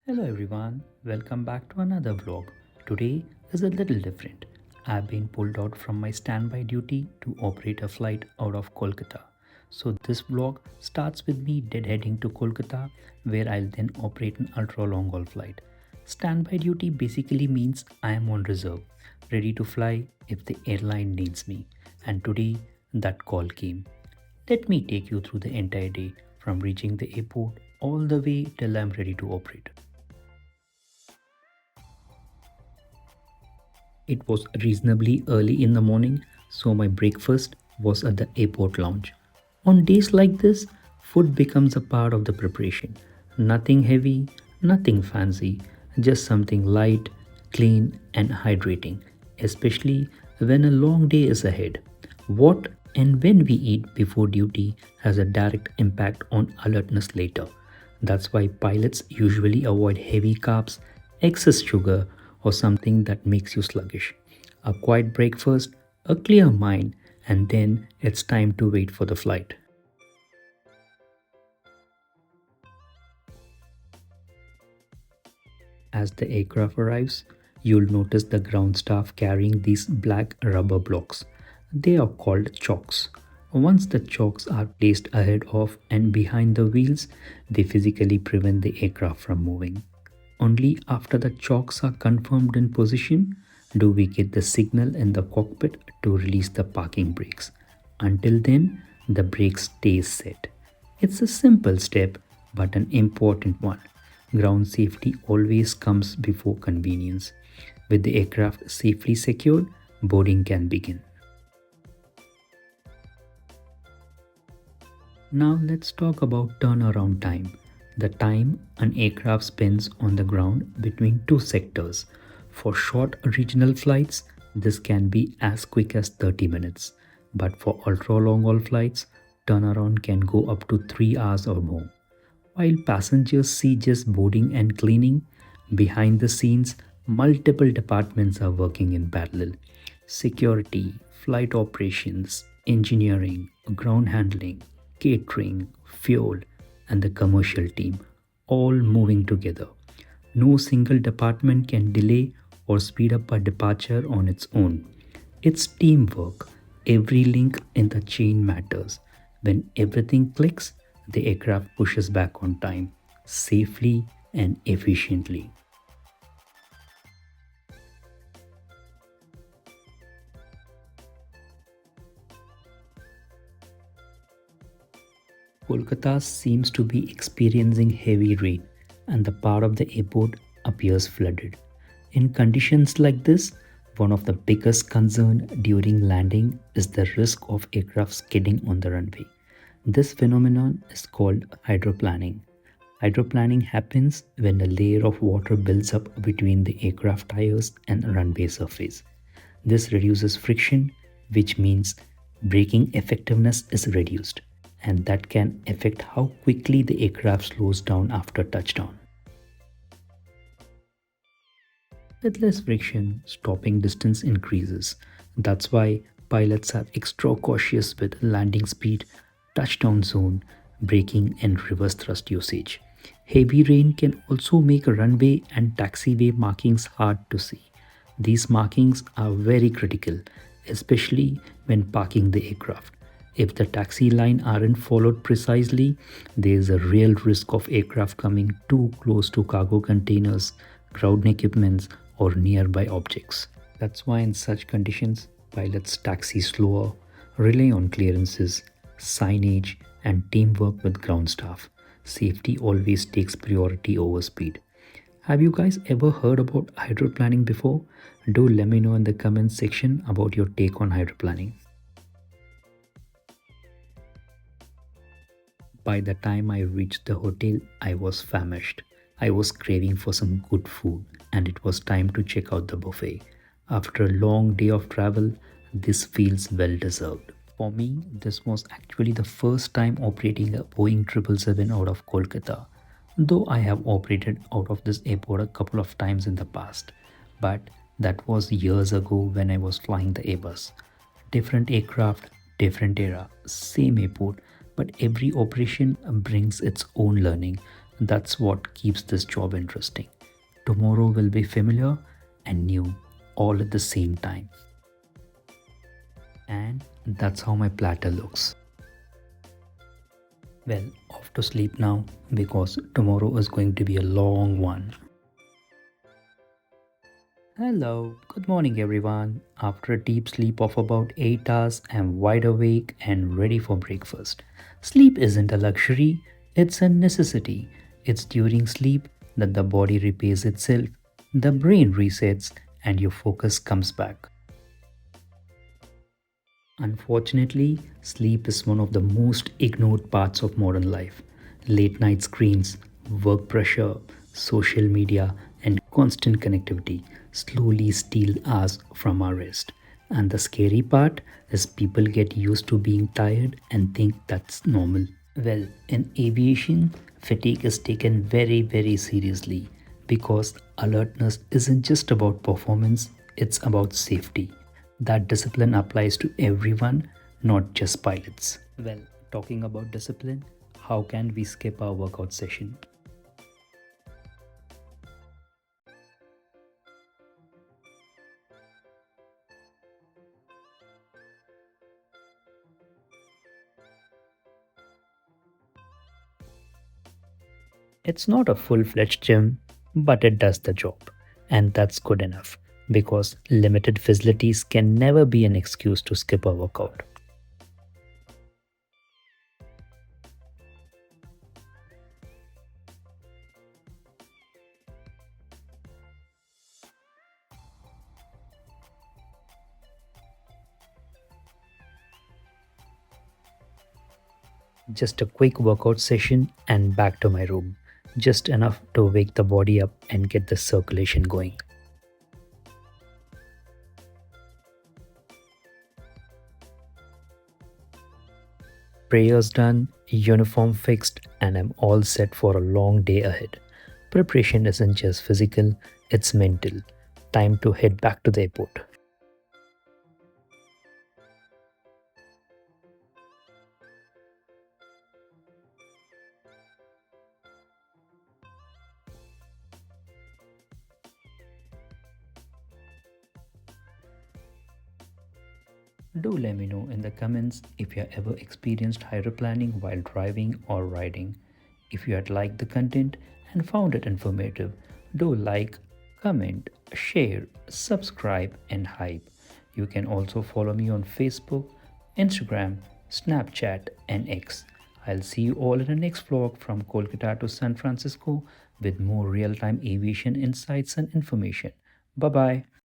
Hello everyone, welcome back to another vlog. Today is a little different. I've been pulled out from my standby duty to operate a flight out of Kolkata. So this vlog starts with me deadheading to Kolkata where I'll then operate an ultra long haul flight. Standby duty basically means I am on reserve, ready to fly if the airline needs me. And today that call came. Let me take you through the entire day from reaching the airport all the way till I'm ready to operate. It was reasonably early in the morning, so my breakfast was at the airport lounge. On days like this, food becomes a part of the preparation. Nothing heavy, nothing fancy, just something light, clean, and hydrating, especially when a long day is ahead. What and when we eat before duty has a direct impact on alertness later. That's why pilots usually avoid heavy carbs, excess sugar, or something that makes you sluggish. A quiet breakfast, a clear mind, and then it's time to wait for the flight. As the aircraft arrives, you'll notice the ground staff carrying these black rubber blocks. They are called chocks. Once the chocks are placed ahead of and behind the wheels, they physically prevent the aircraft from moving. Only after the chocks are confirmed in position do we get the signal in the cockpit to release the parking brakes. Until then, the brake stays set. It's a simple step, but an important one. Ground safety always comes before convenience. With the aircraft safely secured, boarding can begin. Now let's talk about turnaround time, the time an aircraft spends on the ground between two sectors. For short regional flights, this can be as quick as 30 minutes, but for ultra long haul flights, turnaround can go up to 3 hours or more. While passengers see just boarding and cleaning, behind the scenes, multiple departments are working in parallel. Security, flight operations, engineering, ground handling, catering, fuel, and the commercial team all moving together. No single department can delay or speed up a departure on its own. It's teamwork. Every link in the chain matters. When everything clicks, the aircraft pushes back on time, safely and efficiently. Kolkata seems to be experiencing heavy rain and the part of the airport appears flooded. In conditions like this, one of the biggest concerns during landing is the risk of aircraft skidding on the runway. This phenomenon is called hydroplaning. Hydroplaning happens when a layer of water builds up between the aircraft tires and runway surface. This reduces friction, which means braking effectiveness is reduced, and that can affect how quickly the aircraft slows down after touchdown. With less friction, stopping distance increases. That's why pilots are extra cautious with landing speed, touchdown zone, braking, and reverse thrust usage. Heavy rain can also make runway and taxiway markings hard to see. These markings are very critical, especially when parking the aircraft. If the taxi line aren't followed precisely, there is a real risk of aircraft coming too close to cargo containers, ground equipments, or nearby objects. That's why in such conditions, pilots taxi slower, rely on clearances, signage, and teamwork with ground staff. Safety always takes priority over speed. Have you guys ever heard about hydroplaning before? Do let me know in the comments section about your take on hydroplaning. By the time I reached the hotel, I was famished. I was craving for some good food, and it was time to check out the buffet. After a long day of travel, this feels well deserved. For me, this was actually the first time operating a Boeing 777 out of Kolkata, though I have operated out of this airport a couple of times in the past. But that was years ago when I was flying the Airbus. Different aircraft, different era, same airport, but every operation brings its own learning. That's what keeps this job interesting. Tomorrow will be familiar and new all at the same time. And that's how my platter looks. Well, off to sleep now because tomorrow is going to be a long one. Hello, good morning everyone. After a deep sleep of about 8 hours, I'm wide awake and ready for breakfast. Sleep isn't a luxury, it's a necessity. It's during sleep that the body repairs itself, the brain resets, and your focus comes back. Unfortunately, sleep is one of the most ignored parts of modern life. Late night screens, work pressure, social media, and constant connectivity slowly steal hours from our rest. And the scary part is people get used to being tired and think that's normal. Well, in aviation, fatigue is taken very seriously because alertness isn't just about performance, it's about safety. That discipline applies to everyone, not just pilots. Well, talking about discipline, how can we skip our workout session? It's not a full fledged gym, but it does the job. And that's good enough because limited facilities can never be an excuse to skip a workout. Just a quick workout session and back to my room. Just enough to wake the body up and get the circulation going. Prayers done, uniform fixed, and I'm all set for a long day ahead. Preparation isn't just physical, it's mental. Time to head back to the airport. Do let me know in the comments if you have ever experienced hydroplaning while driving or riding. If you had liked the content and found it informative, do like, comment, share, subscribe, and hype. You can also follow me on Facebook, Instagram, Snapchat, and X. I'll see you all in the next vlog from Kolkata to San Francisco with more real time aviation insights and information. Bye bye.